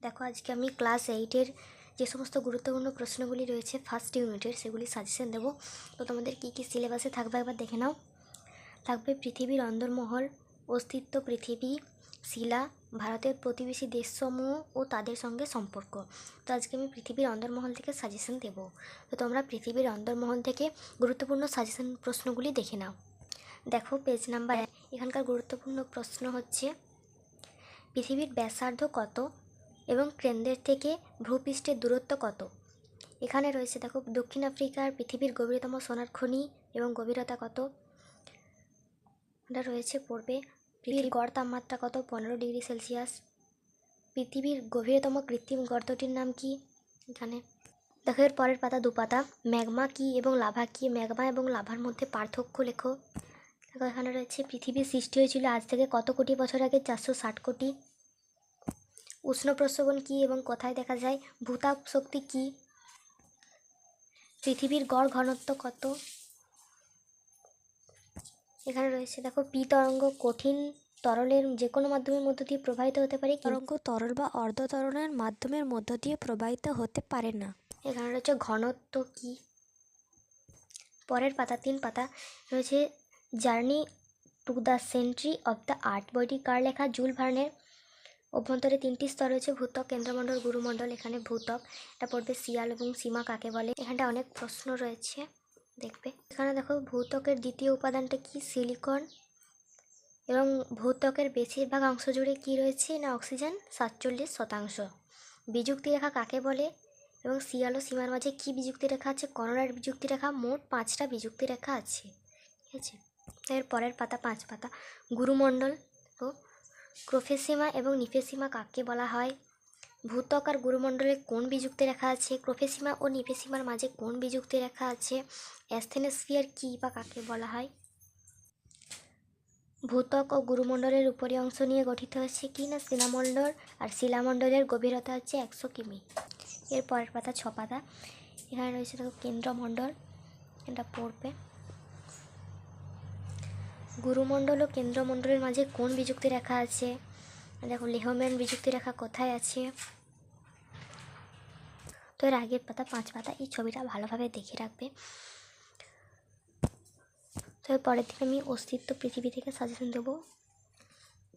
দেখো আজকে আমি ক্লাস 8-এর যে সমস্ত গুরুত্বপূর্ণ প্রশ্নগুলি রয়েছে ফার্স্ট ইউনিটের সেগুলি সাজেশন দেবো। তো তোমাদের কী কী সিলেবাসে থাকবে একবার দেখে নাও। থাকবে পৃথিবীর অন্দরমহল, অস্তিত্ব, পৃথিবী, শিলা, ভারতের প্রতিবেশী দেশসমূহ ও তাদের সঙ্গে সম্পর্ক। তো আজকে আমি পৃথিবীর অন্দরমহল থেকে সাজেশন দেবো। তো তোমরা পৃথিবীর অন্দরমহল থেকে গুরুত্বপূর্ণ সাজেশন প্রশ্নগুলি দেখে নাও। দেখো পেজ নাম্বার 1, এখানকার গুরুত্বপূর্ণ প্রশ্ন হচ্ছে পৃথিবীর ব্যাসার্ধ কত এবং কেন্দ্রের থেকে ভূপৃষ্ঠের দূরত্ব কত। এখানে রয়েছে দেখো দক্ষিণ আফ্রিকার পৃথিবীর গভীরতম সোনার খনি এবং গভীরতা কত। এটা রয়েছে পড়বে পৃথিবীর গড় তাপমাত্রা কত, 15°C। পৃথিবীর গভীরতম কৃত্রিম গর্তটির নাম কি। এখানে দেখো এর পরের পাতা 2 পাতা, ম্যাগমা কি এবং লাভা কি, ম্যাগমা এবং লাভার মধ্যে পার্থক্য লেখো। দেখো এখানে রয়েছে পৃথিবীর সৃষ্টি হয়েছিল আজ থেকে কত কোটি বছর আগে, 460 কোটি। উষ্ণ প্রস্রবণ কী এবং কোথায় দেখা যায়, ভূতাপ শক্তি কী। পৃথিবীর গড় ঘনত্ব কত। এখানে রয়েছে দেখো পি তরঙ্গ কঠিন তরলের যে কোনো মাধ্যমের মধ্য দিয়ে প্রবাহিত হতে পারে, তরঙ্গ তরল বা অর্ধ তরলের মাধ্যমের মধ্য দিয়ে প্রবাহিত হতে পারে না। এখানে রয়েছে ঘনত্ব কী। পরের পাতা 3 পাতা রয়েছে journey to the sentry of the earth বইটি কার লেখা, জুল ভার্নের। অভ্যন্তরে 3টি স্তর রয়েছে, ভূত্বক, কেন্দ্রমণ্ডল, গুরুমণ্ডল। এখানে ভূত্বক, এটা পড়বে শিয়াল এবং সীমা কাকে বলে। এখানটা অনেক প্রশ্ন রয়েছে দেখবে। এখানে দেখো ভূত্বকের দ্বিতীয় উপাদানটা কি, সিলিকন। এবং ভূত্বকের বেশিরভাগ অংশ জুড়ে কি রয়েছে না অক্সিজেন 47%। বিযুক্তি রেখা কাকে বলে এবং শিয়াল ও সীমার মাঝে কি বিযুক্তি রেখা আছে, করোনার বিযুক্তি রেখা। মোট 5টা বিযুক্তি রেখা আছে, ঠিক আছে। এর পরের পাতা 5 পাতা, গুরুমণ্ডল ও ক্রোফেসিমা এবং নিফেসিমা কাকে বলা হয়। ভূত্বক আর গুরুমণ্ডলে কোন বিযুক্তি রেখা আছে, ক্রোফেসিমা ও নিফেসিমার মাঝে কোন বিযুক্তি রেখা আছে, অ্যাস্থেনোস্ফিয়ার কী বা কাকে বলা হয়। ভূত্বক ও গুরুমণ্ডলের উপরি অংশ নিয়ে গঠিত হচ্ছে কি না শিলামণ্ডল, আর শিলামণ্ডলের গভীরতা হচ্ছে 100 কিমি। এর পরের পাতা 6 পাতা, এখানে রয়েছে দেখো কেন্দ্রমণ্ডল, এটা পড়বে। গুরুমণ্ডল ও কেন্দ্রমণ্ডলের মাঝে কোন বিযুক্তি রেখা আছে, দেখো লেহম্যান বিযুক্তি রেখা কোথায় আছে। তো এর আগের পাতা 5 পাতা, এই ছবিটা ভালোভাবে দেখে রাখবে। তো এর পরের দিকে আমি অস্তিত্ব পৃথিবী থেকে সাজেশন দেবো।